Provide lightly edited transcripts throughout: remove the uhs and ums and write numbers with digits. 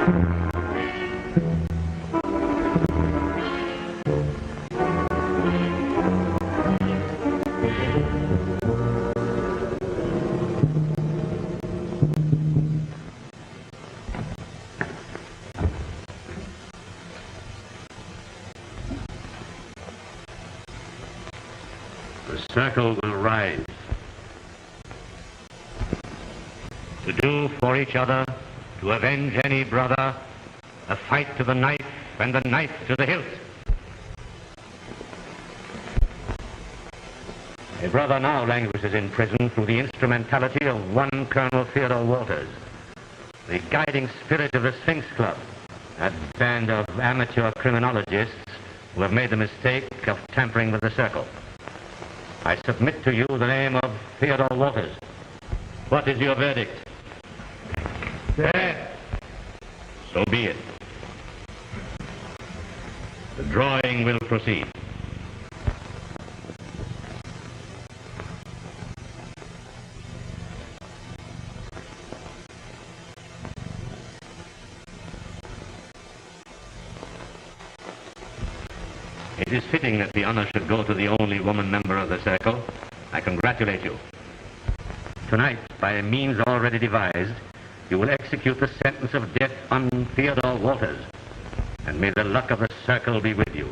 The circle will rise. To do for each other, to avenge any brother, a fight to the knife and the knife to the hilt. A brother now languishes in prison through the instrumentality of one Colonel Theodore Walters, the guiding spirit of the Sphinx Club, that band of amateur criminologists who have made the mistake of tampering with the circle. I submit to you the name of Theodore Walters. What is your verdict? Death. So be it. The drawing will proceed. It is fitting that the honor should go to the only woman member of the circle. I congratulate you. Tonight, by means already devised, you will execute the sentence of death on Theodore Walters. And may the luck of the circle be with you.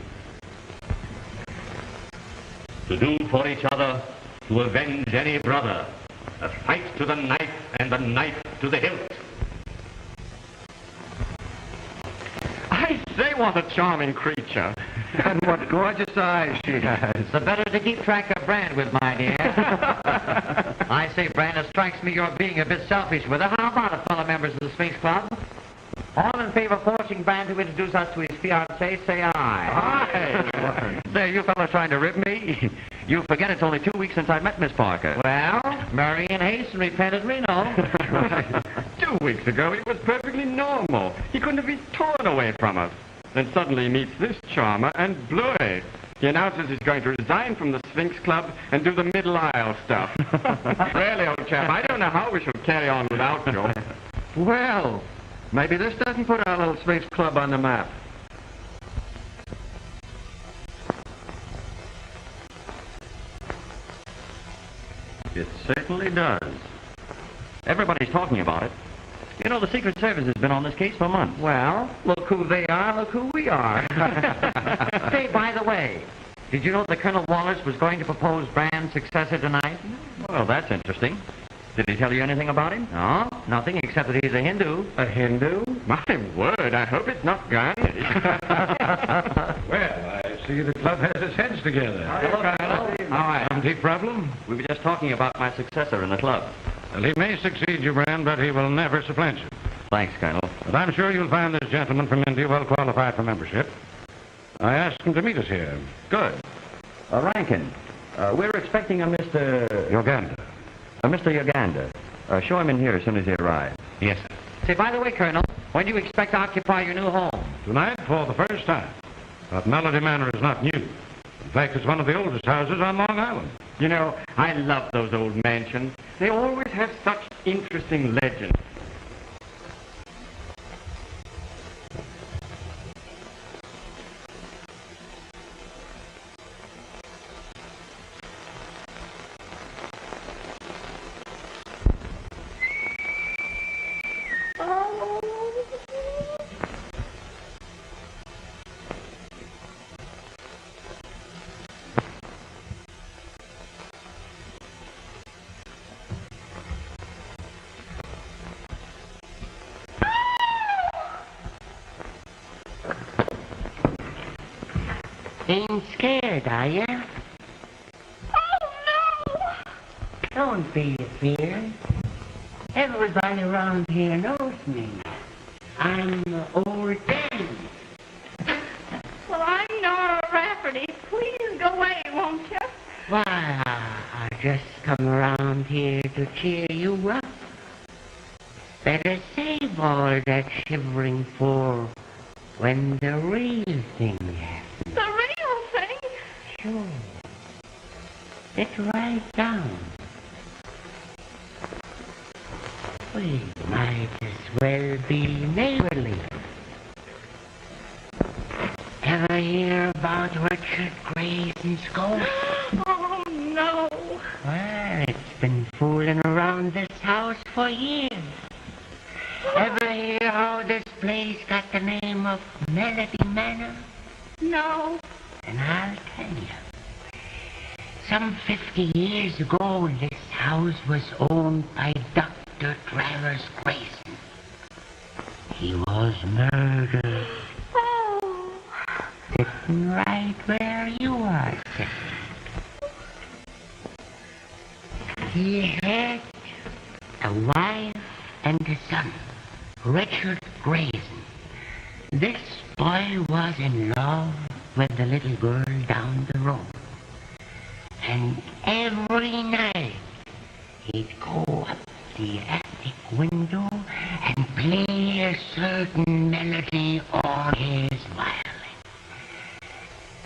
To do for each other, to avenge any brother, a fight to the knife and the knife to the hilt. I say, what a charming creature. And what gorgeous eyes she has. The better to keep track of Brand with, my dear. I say, Brand, it strikes me you're being a bit selfish with her. How about it, fellow members of the Sphinx Club? All in favor of forcing Brand to introduce us to his fiancée, say aye. Aye. There, you fellows trying to rib me? You forget it's only 2 weeks since I met Miss Parker. Well, marry in haste and repent at Reno. 2 weeks ago, he was perfectly normal. He couldn't have been torn away from us. Then suddenly he meets this charmer and blowy. He announces he's going to resign from the Sphinx Club and do the middle aisle stuff. Really, old chap, I don't know how we shall carry on without you. Well, maybe this doesn't put our little Sphinx Club on the map. It certainly does. Everybody's talking about it. You know, the Secret Service has been on this case for months. Well, look who they are, look who we are. Say, by the way, did you know that Colonel Wallace was going to propose Brand's successor tonight? Well, that's interesting. Did he tell you anything about him? No, nothing except that he's a Hindu. A Hindu? My word, I hope it's not Gandhi. Well, I see the club has its heads together. Hello, Colonel. All right. Some deep problem? We were just talking about my successor in the club. Well, he may succeed you, Brand, but he will never supplant you. Thanks, Colonel. But I'm sure you'll find this gentleman from India well qualified for membership. I asked him to meet us here. Good. Rankin, we're expecting a Mr. Uganda. Mr. Uganda. Show him in here as soon as he arrives. Yes, sir. Say, by the way, Colonel, when do you expect to occupy your new home? Tonight, for the first time. But Melody Manor is not new. In fact, it's one of the oldest houses on Long Island. You know, I love those old mansions. They always have such interesting legends. Ain't scared, are ya? Oh, no! Don't be afeard. Everybody around here knows me. I'm old Dan. Well, I'm Nora Rafferty. Please go away, won't you? Why, I just come around here to cheer you up. Better save all that shivering for when the real thing happens. The real thing? Sure. Sit right down. We might as well be neighborly. Ever hear about Richard Grayson's ghost? Oh, no. Well, it's been fooling around this house for years. Ever hear how this place got the name of Melody Manor? No. And I'll tell you. Some 50 years ago, this house was owned by Dr. Travers Grayson. He was murdered. Oh. Sitting right where you are sitting. He had a wife and a son, Richard Grayson. This boy was in love with the little girl down the road. And every night he'd go up the attic window and play a certain melody on his violin.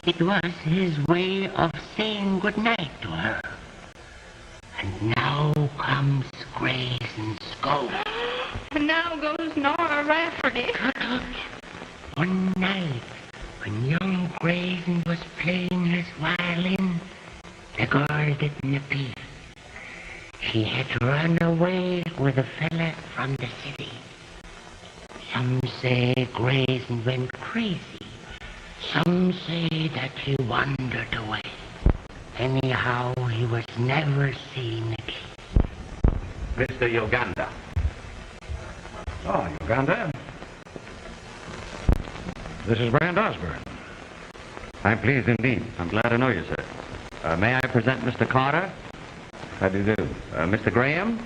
It was his way of saying goodnight to her. And now comes Grayson's ghost. And now goes Nora Rafferty. One night, when young Grayson was playing his violin, the girl didn't appear. She had run away with a fella from the city. Some say Grayson went crazy. Some say that he wandered away. Anyhow, he was never seen again. Mr. Uganda. Oh, Uganda. This is Brand Osborne. I'm pleased indeed. I'm glad to know you, sir. May I present Mr. Carter? How do you do? Mr. Graham?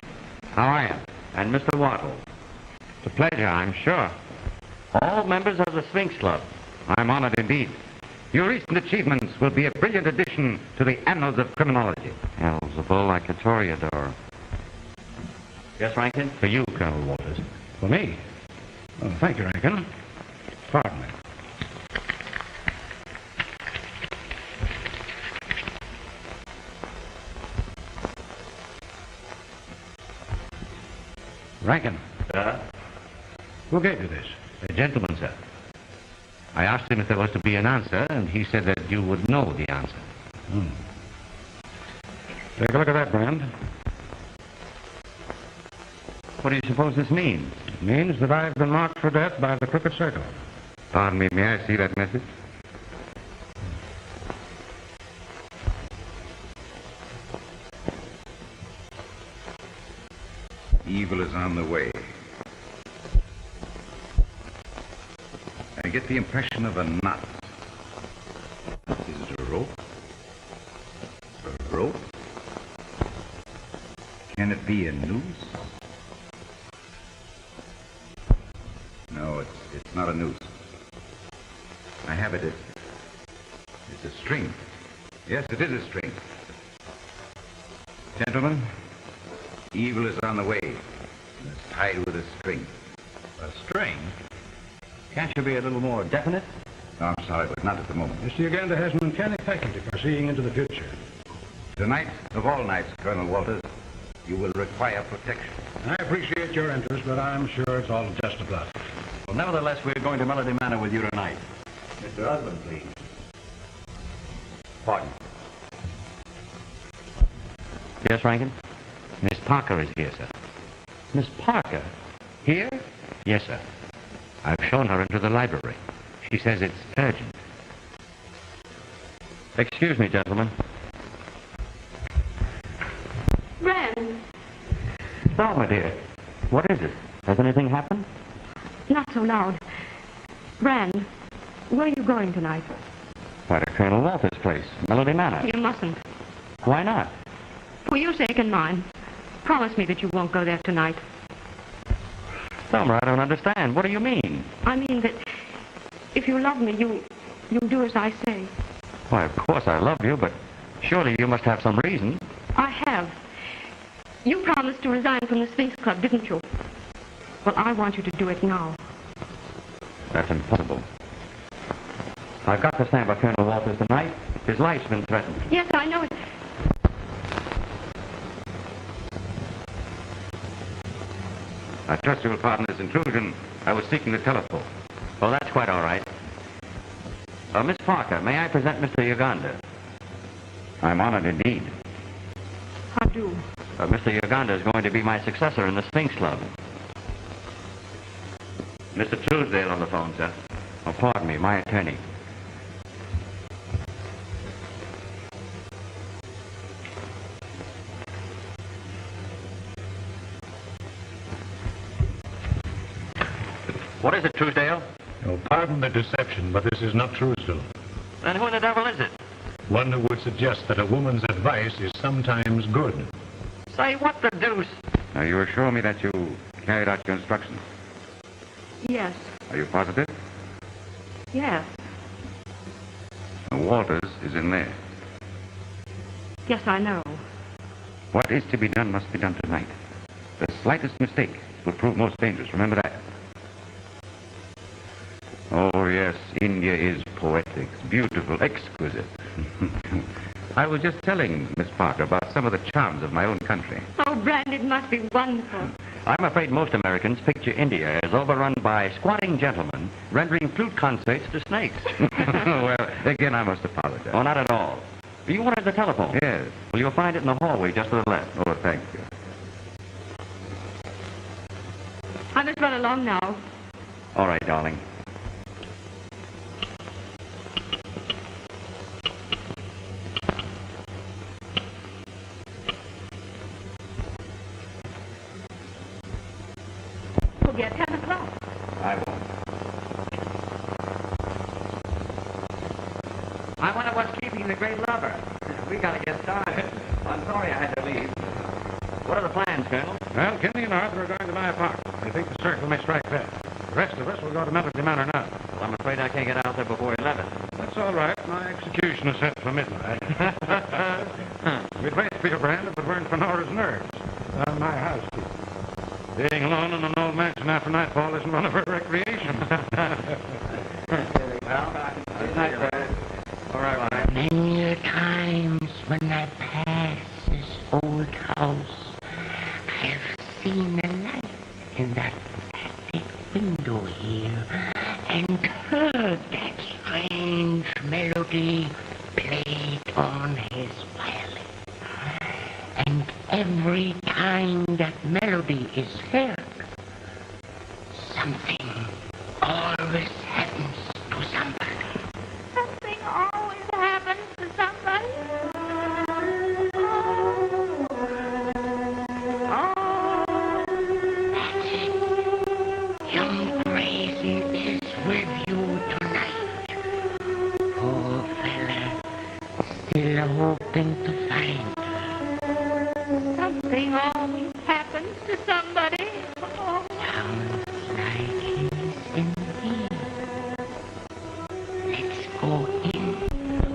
How are you? And Mr. Waddle. It's a pleasure, I'm sure. All members of the Sphinx Club. I'm honored indeed. Your recent achievements will be a brilliant addition to the annals of criminology. Hells, a bull like a toreador. Yes, Rankin? For you, Colonel Walters. For me? Oh, thank you, Rankin. Pardon me. Rankin, Sir? who gave you this? A gentleman, sir. I asked him if there was to be an answer, and he said that you would know the answer. Take a look at that, Brand. What do you suppose this means? It means that I've been marked for death by the Crooked Circle. Pardon me, may I see that message? Evil is on the way. I get the impression of a knot. Is it a rope? A rope? Can it be a noose? No, it's not a noose. I have it. It's a string. Yes, it is a string. Gentlemen, evil is on the way. It's tied with a string. A string? Can't you be a little more definite? No, I'm sorry, but not at the moment. Mr. Uganda has an uncanny faculty for seeing into the future. Tonight, of all nights, Colonel Walters, you will require protection. I appreciate your interest, but I'm sure it's all just a bluff. Well, nevertheless, we're going to Melody Manor with you tonight. Mr. Husband, please. Pardon. Yes, Rankin? Miss Parker is here, sir. Miss Parker? Here? Yes, sir. I've shown her into the library. She says it's urgent. Excuse me, gentlemen. Bran, Thelma, dear. What is it? Has anything happened? not so loud. Bran, where are you going tonight? Why, to Colonel Walters' place, Melody Manor. You mustn't. Why not? For your sake and mine, promise me that you won't go there tonight. Thelma, I don't understand. What do you mean? I mean that if you love me, you'll do as I say. Why, of course I love you, but surely you must have some reason. I have. You promised to resign from the Sphinx Club, didn't you? Well, I want you to do it now. That's impossible. I've got to stand by Colonel Walters tonight. His life's been threatened. Yes, I know it. I trust you will pardon this intrusion. I was seeking the telephone. Oh, that's quite all right. Miss Parker, may I present Mr. Uganda? I'm honored indeed. How do? Mr. Uganda is going to be my successor in the Sphinx Club. Mr. Truesdale on the phone, sir. Oh, pardon me, my attorney. What is it, Truesdale? Oh, pardon the deception, but this is not Truesdale. Then who in the devil is it? One who would suggest that a woman's advice is sometimes good. Say, what the deuce? Now, you assure me that you carried out your instructions. Yes. Are you positive? Yes. Walters is in there. Yes, I know. What is to be done must be done tonight. The slightest mistake will prove most dangerous. Remember that. Oh, yes, India is poetic, beautiful, exquisite. I was just telling Miss Parker about some of the charms of my own country. Oh, Brand, it must be wonderful. I'm afraid most Americans picture India as overrun by squatting gentlemen rendering flute concerts to snakes. Well, again, I must apologize. Oh, not at all. You wanted the telephone? Yes. Well, you'll find it in the hallway just to the left. Oh, thank you. I must run along now. All right, darling. Forget 10 o'clock. I won't. I wonder what's keeping the great lover. We gotta get started. I'm sorry I had to leave. What are the plans, Colonel? Well, Kinney and Arthur are going to buy a park. I think the circle may strike there. The rest of us will go to Melody Manor now. Well, I'm afraid I can't get out there before 11. That's all right. My execution is set for midnight. We'd wait for your Brand if it weren't for Nora's nerves. On my housekeeper. Being alone in an old mansion after nightfall isn't one of her recreations. Good night, Brad. All right, bye. Many a times when I pass this old house, I've seen the light in that attic window here and heard that strange melody played on his violin. And every time that melody is heard, something always happens to somebody. Something always happens to somebody. That's it. Young Grayson is with you tonight. Poor fella, still hoping to find her. Something always happens to somebody. Oh. Sounds like he's in here. Let's go in.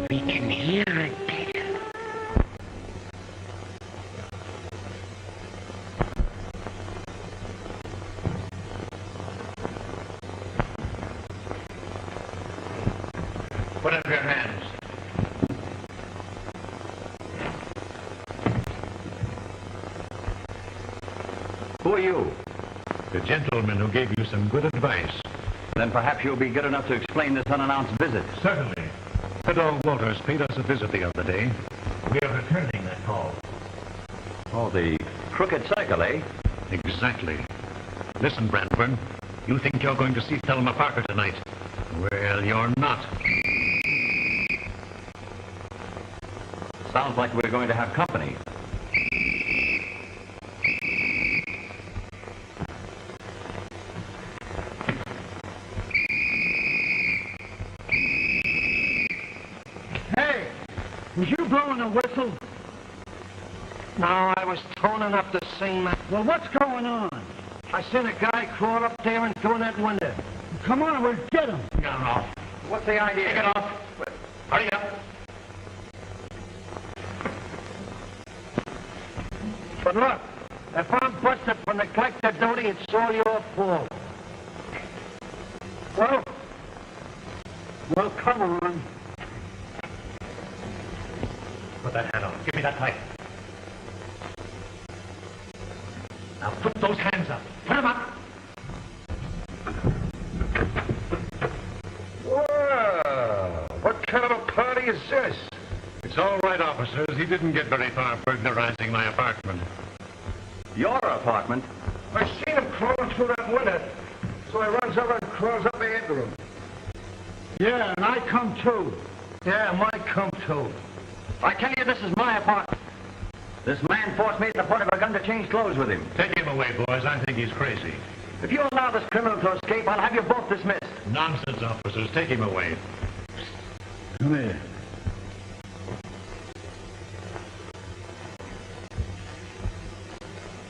We can hear it better. Put up your hands. Who are you? The gentleman who gave you some good advice. Then perhaps you'll be good enough to explain this unannounced visit. Certainly. Theodore Walters paid us a visit the other day. We are returning that call. Oh, the crooked cycle, eh? Exactly. Listen, Brandburn. You think you're going to see Thelma Parker tonight. Well, you're not. Sounds like we're going to have company. Hey, was you blowing a whistle? No, I was toning up to sing that. Well, what's going on? I seen a guy crawl up there and through that window. Come on, we'll get him. No. What's the idea? Take it off. Hurry up. But look, if I'm busted for neglect of duty, it's all your fault. Well, come on. Put that hat on. Give me that pipe. Now put those hands up. Put them up. is this? It's all right, officers. He didn't get very far burglarizing my apartment. Your apartment? I seen him crawling through that window. So I runs over and crawls up ahead of him. Yeah, and I come too. Yeah, Mike come too. I tell you, this is my apartment. This man forced me at the point of a gun to change clothes with him. Take him away, boys. I think he's crazy. If you allow this criminal to escape, I'll have you both dismissed. Nonsense, officers. Take him away. Come here.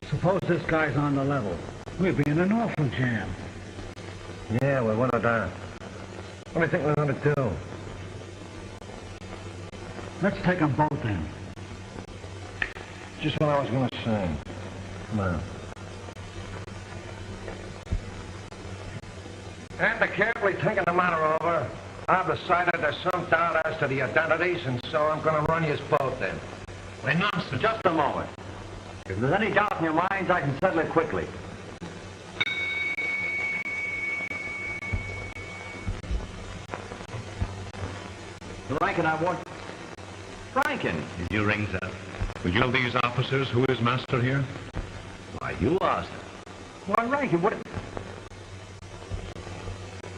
Suppose this guy's on the level. We'll be in an awful jam. Yeah, we want to down. What do you think we're going to do? Let's take them both in. Just what I was going to say. Come on. After carefully thinking the matter over, I've decided there's some doubt as to the identities, and so I'm going to run you both in. Why, nonsense. Just a moment. If there's any doubt in your minds, I can settle it quickly. Rankin, I want... Rankin! Did you ring, sir? Will you tell these officers who is master here? Why, you asked. Why, Rankin, what...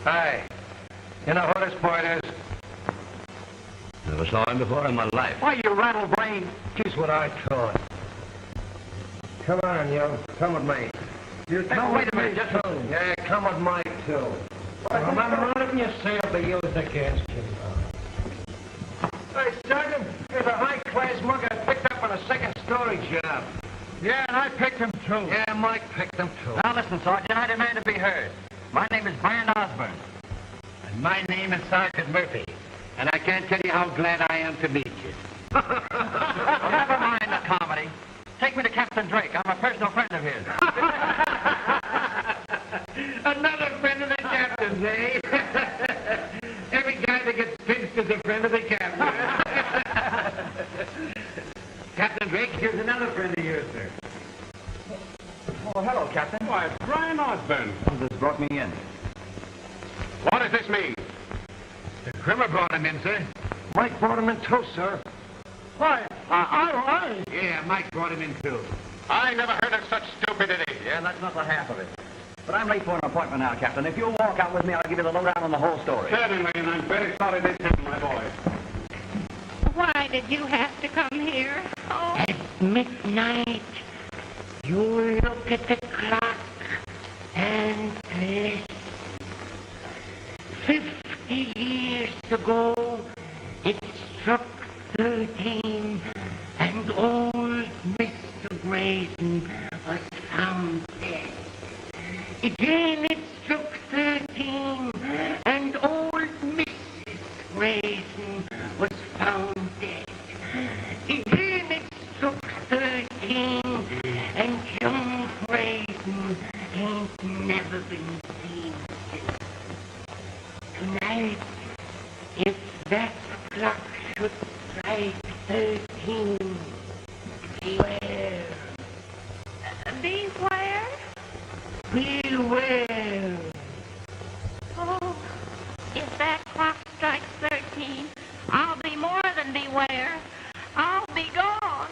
Hey, you know who this boy is? Never saw him before in my life. Why, you rattle-brained... Here's what I thought. Come on, you. Come with me. You come wait with a minute, me, just too. Yeah, come with Mike, too. Remember, anything you say will be used against you. Hey, Sergeant, here's a high-class mug I picked up on a second-story job. Yeah, and I picked him, too. Yeah, Mike picked them, too. Now, listen, Sergeant, I demand to be heard. My name is Brian Osborne. And my name is Sergeant Murphy. And I can't tell you how glad I am to meet you. Never mind the comedy. Take me to Captain Drake. I'm a personal friend of his. Another friend of the captain's, eh? Every guy that gets pinched is a friend of the captain. Captain Drake, here's another friend of yours, sir. Oh, hello, Captain. Why, it's Brian Osborne. This brought me in. What does this mean? The criminal brought him in, sir. Mike brought him in, too, sir. Why? Yeah, Mike brought him in, too. I never heard of such stupidity. Yeah, that's not the half of it. But I'm late for an appointment now, Captain. If you'll walk out with me, I'll give you the lowdown on the whole story. Certainly, and I'm very sorry this happened, my boy. Why did you have to come here? Oh. At midnight, you look at the clock and listen. 50 years ago, it struck 13, and old Mr. Grayson was found dead. Again it struck 13, and old Mrs. Grayson was found dead. Again it struck 13, and young Grayson ain't never been seen since. Tonight, if that clock should strike 13, beware. Beware? Beware. Oh, if that clock strikes 13, I'll be more than beware. I'll be gone.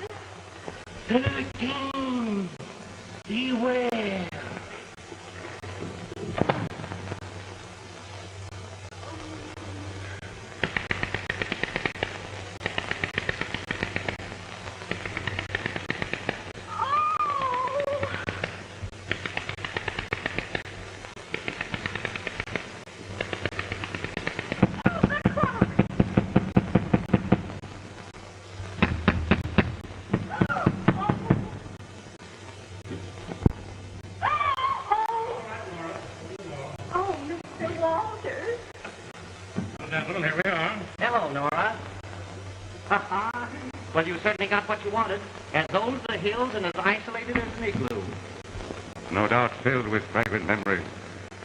13. Beware. Here we are. Hello, Nora. Well, you certainly got what you wanted. As old as the hills and as isolated as an igloo. No doubt filled with fragrant memories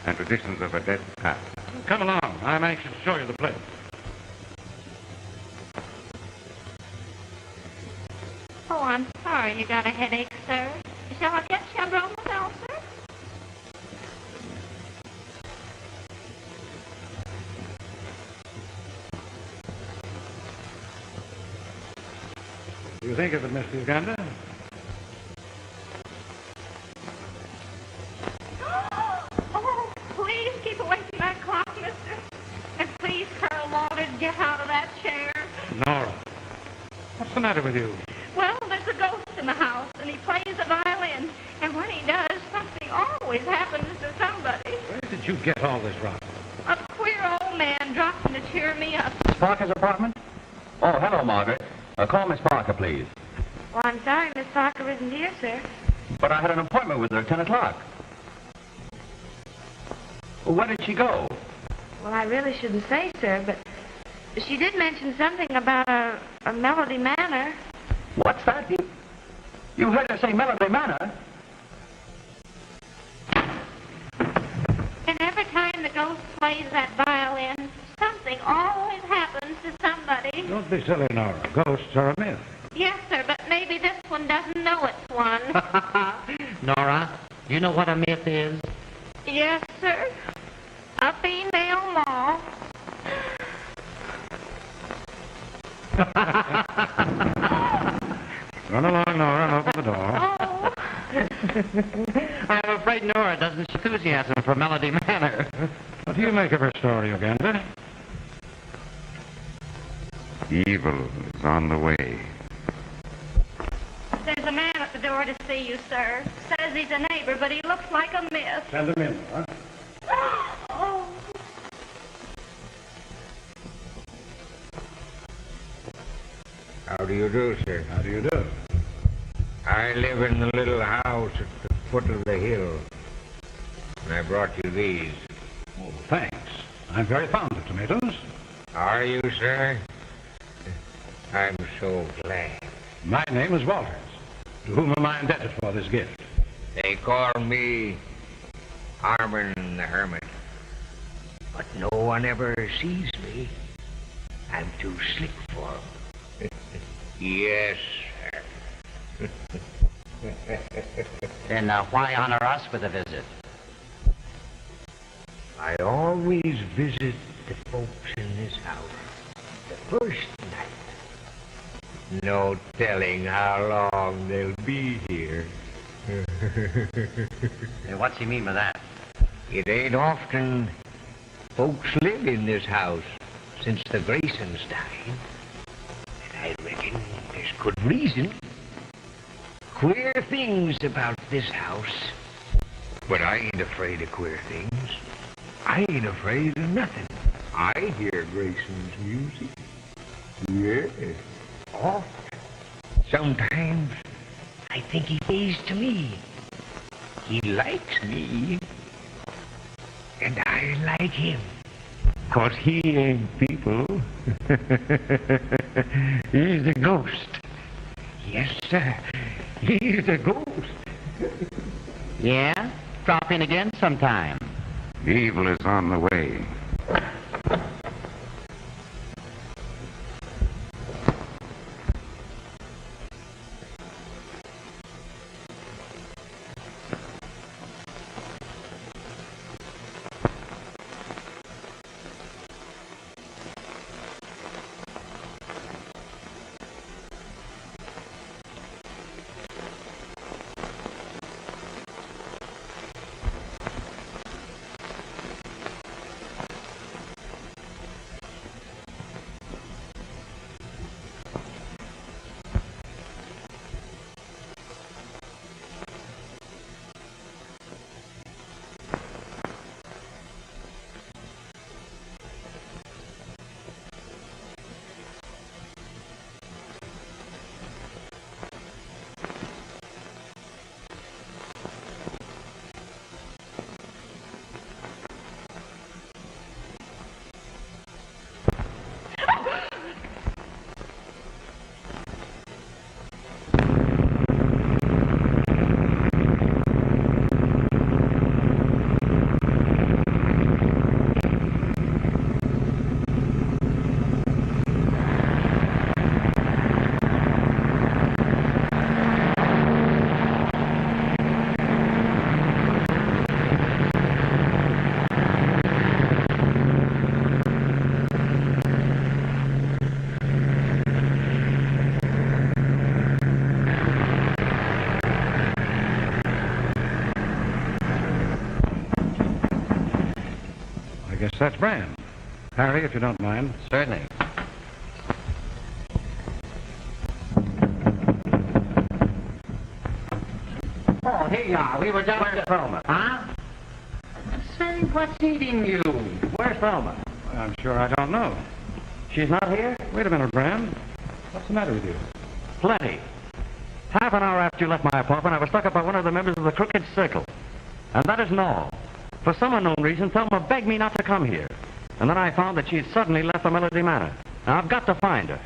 and traditions of a dead past. Come along. I'm anxious to show you the place. Oh, I'm sorry you got a headache, sir. Shall I get you a brown seltzer? Do you think of it, Mr. Uganda? Oh, please keep away from that clock, mister. And please, Colonel Walters, get out of that chair. Nora, what's the matter with you? Well, there's a ghost in the house, and he plays the violin. And when he does, something always happens to somebody. Where did you get all this rock? A queer old man dropped in to cheer me up. Miss Parker's apartment? Oh, hello, Margaret. Call Miss Parker, please. Well, I'm sorry Miss Parker isn't here, sir. But I had an appointment with her at 10 o'clock. Where did she go? Well, I really shouldn't say, sir, but she did mention something about a Melody Manor. What's that? You heard her say Melody Manor? And every time the ghost plays that violin, something always happens to somebody. Don't be silly, Nora. Ghosts are a myth. Yes, sir, but maybe this one doesn't know it's one. Nora, you know what a myth is? Yes, sir. A female moth. Run along, Nora, and open the door. Oh. I'm afraid Nora doesn't show enthusiasm for Melody Manor. What do you make of her story, Uganda? Evil is on the way. There's a man at the door to see you, sir. Says he's a neighbor, but he looks like a myth. Send him in, Nora. Oh. How do you do, sir? How do you do? I live in the little house at the foot of the hill. And I brought you these. Oh, thanks. I'm very fond of tomatoes. Are you, sir? I'm so glad. My name is Walters. To whom am I indebted for this gift? They call me Harmon the Hermit. But no one ever sees me. I'm too slick for 'em. Yes, sir. Then why honor us with a visit? I always visit the folks in this house the first night. No telling how long they'll be here. Hey, what's he mean by that? It ain't often folks live in this house since the Graysons died. And I reckon there's good reason. Queer things about this house. But I ain't afraid of queer things. I ain't afraid of nothing. I hear Grayson's music. Yes, often. Sometimes I think he plays to me. He likes me. And I like him. 'Cause he ain't people. He's a ghost. Yes, sir. He's a ghost. Yeah? Drop in again sometime. Evil is on the way. guess that's Brand. Harry, if you don't mind. Certainly. Oh, here you are. We were just... Where's Thelma? Huh? Say, what's eating you? Where's Thelma? I'm sure I don't know. She's not here? Wait a minute, Brand. What's the matter with you? Plenty. Half an hour after you left my apartment, I was stuck up by one of the members of the Crooked Circle. And that isn't all. For some unknown reason, Thelma begged me not to come here. And then I found that she had suddenly left the Melody Manor. Now, I've got to find her.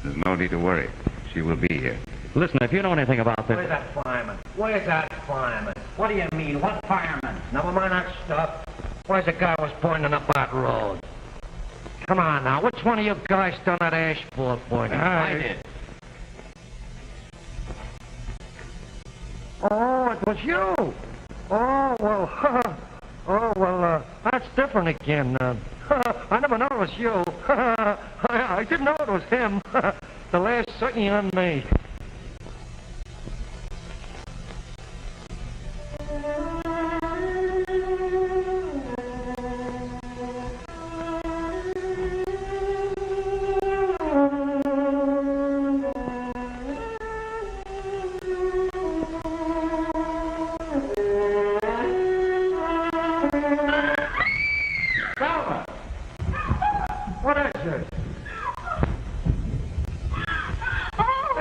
There's no need to worry. She will be here. Listen, if you know anything about this... Where's that fireman? Where's that fireman? What do you mean? What fireman? Never mind that stuff. Where's the guy who was pointing up that road? Come on now. Which one of you guys done that asphalt pointing? I did. Oh, it was you. Oh, well, that's different again. I never knew it was you. I didn't know it was him. The last certainly on me.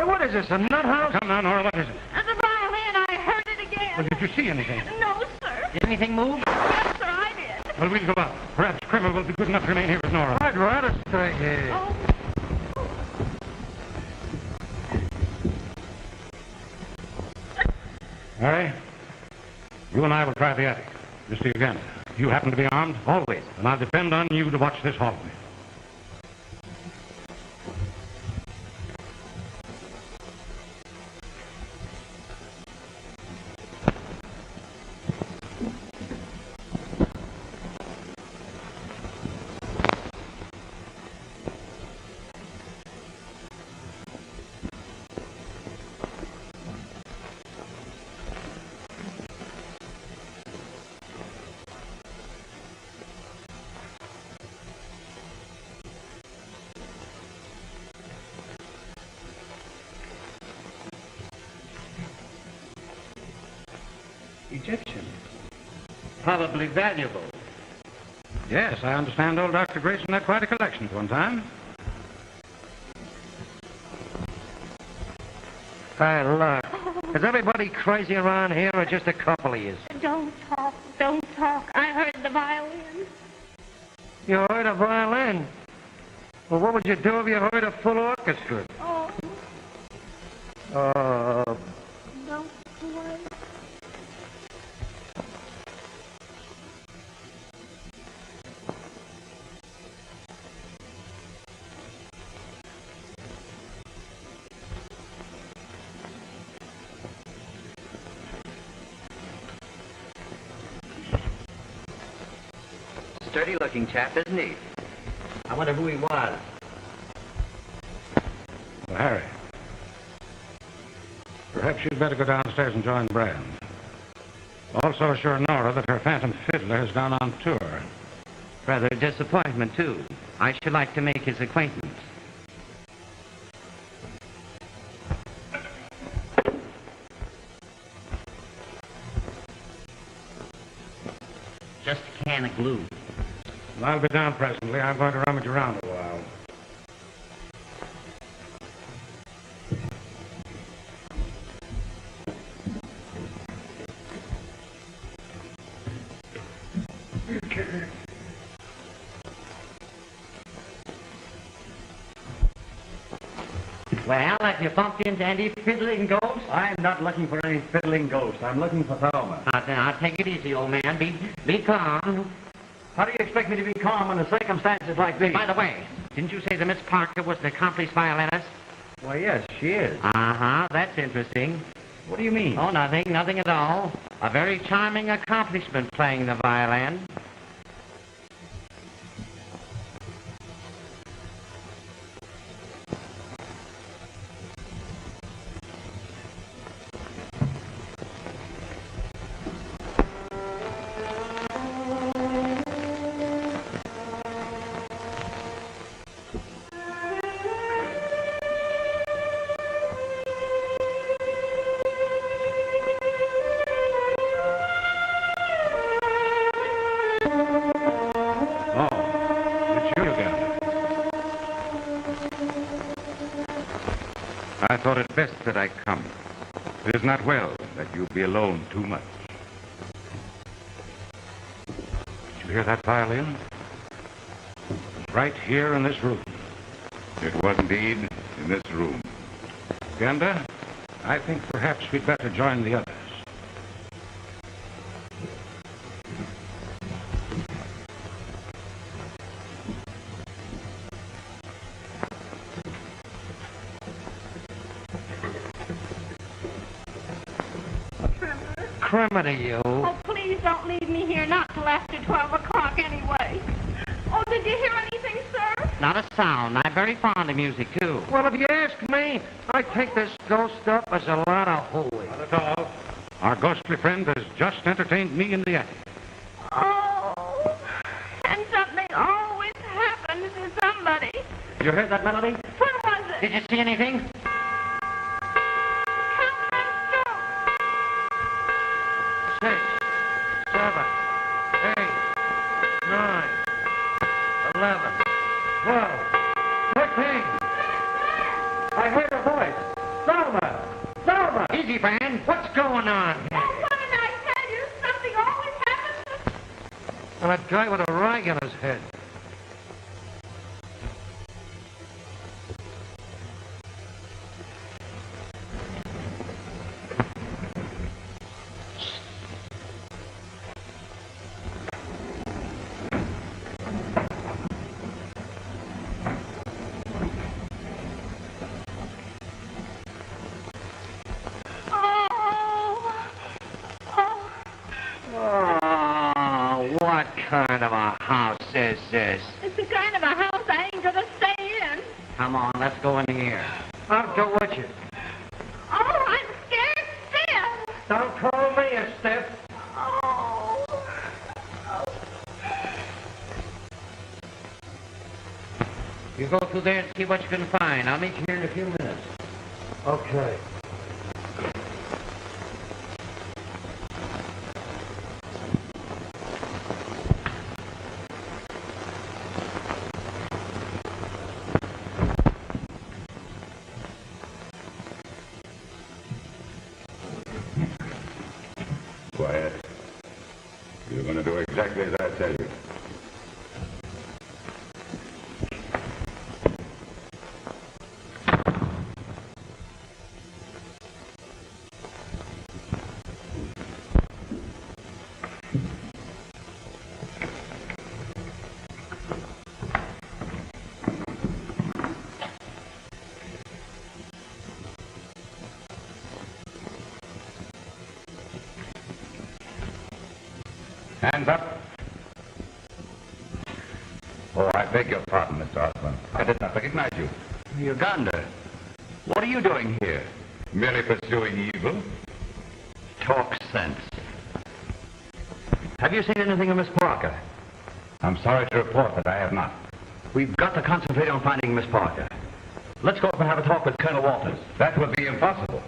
What is this, a nut house? Come now, Nora, what is it? The violin, I heard it again. Well, did you see anything? No, sir. Did anything move? Yes, sir, I did. Well, we'll go out. Perhaps Kramer will be good enough to remain here with Nora. I'd rather stay here. Oh, Harry, you and I will try the attic. Just see again. You happen to be armed? Always. And I'll depend on you to watch this hallway. Egyptian. Probably valuable. Yes, I understand old Dr. Grayson had quite a collection at one time. Hey, look. Is everybody crazy around here or just a couple of you? don't talk. Don't talk. I heard the violin. You heard a violin? Well, what would you do if you heard a full orchestra? Oh, don't play. Sturdy-looking chap, isn't he? I wonder who he was. Well, Harry, perhaps you'd better go downstairs and join Brand. Also assure Nora that her phantom fiddler has gone on tour. Rather a disappointment, too. I should like to make his acquaintance. Just a can of glue. Well, I'll be down presently. I'm going to rummage around a while. Well, have you bumped into any fiddling ghosts? I'm not looking for any fiddling ghost. I'm looking for Thelma. Now, take it easy, old man. Be calm. How do you expect me to be calm under circumstances like these? By the way, didn't you say that Miss Parker was an accomplished violinist? Why, yes, she is. Uh-huh, that's interesting. What do you mean? Oh, nothing at all. A very charming accomplishment playing the violin. thought it best that I come. It is not well that you be alone too much. Did you hear that violin? Right here in this room. It was indeed in this room. Ganda, I think perhaps we'd better join the others. Criminal, you. Oh, please don't leave me here, not till after 12 o'clock anyway. Oh, did you hear anything, sir? Not a sound. I'm very fond of music, too. Well, if you ask me, I think this ghost stuff is a lot of hooey. Not at all. Our ghostly friend has just entertained me in the attic. Oh, and something always happens to somebody. You heard that melody? When was it? Did you see anything? Count them strokes. 6, 7, 8, 9, 11, 12, 13. I heard a voice. Zelma! Zelma! Easy, Fran. What's going on here? Oh, what did I tell you? Something always happens to... And a guy with a rag on his head. Oh, what kind of a house is this? It's the kind of a house I ain't gonna stay in. Come on, let's go in here. I'll go with you. Oh, I'm scared stiff. Don't call me a stiff. Oh. You go through there and see what you can find. I'll meet you here in a few minutes. Okay. Quiet. You're going to do exactly as I tell you. Hands up. Oh, I beg your pardon, Mr. Osborne. I did not recognize you. Uganda, what are you doing here? Merely pursuing evil. Talk sense. Have you seen anything of Miss Parker? I'm sorry to report that I have not. We've got to concentrate on finding Miss Parker. Let's go up and have a talk with Colonel Walters. That would be impossible.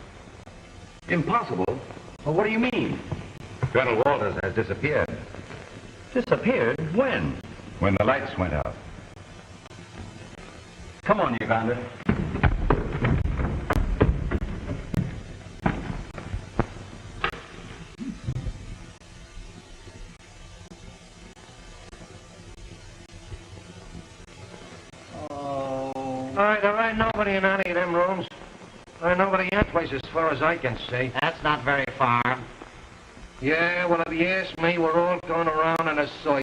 Impossible? Well, what do you mean? Colonel Walters has disappeared. Disappeared? When? When the lights went out. Come on, Uganda. All right, there ain't nobody in any of them rooms. There ain't nobody in that place as far as I can see. That's not very far. Yeah, well, if you ask me, we're all going around in a circle.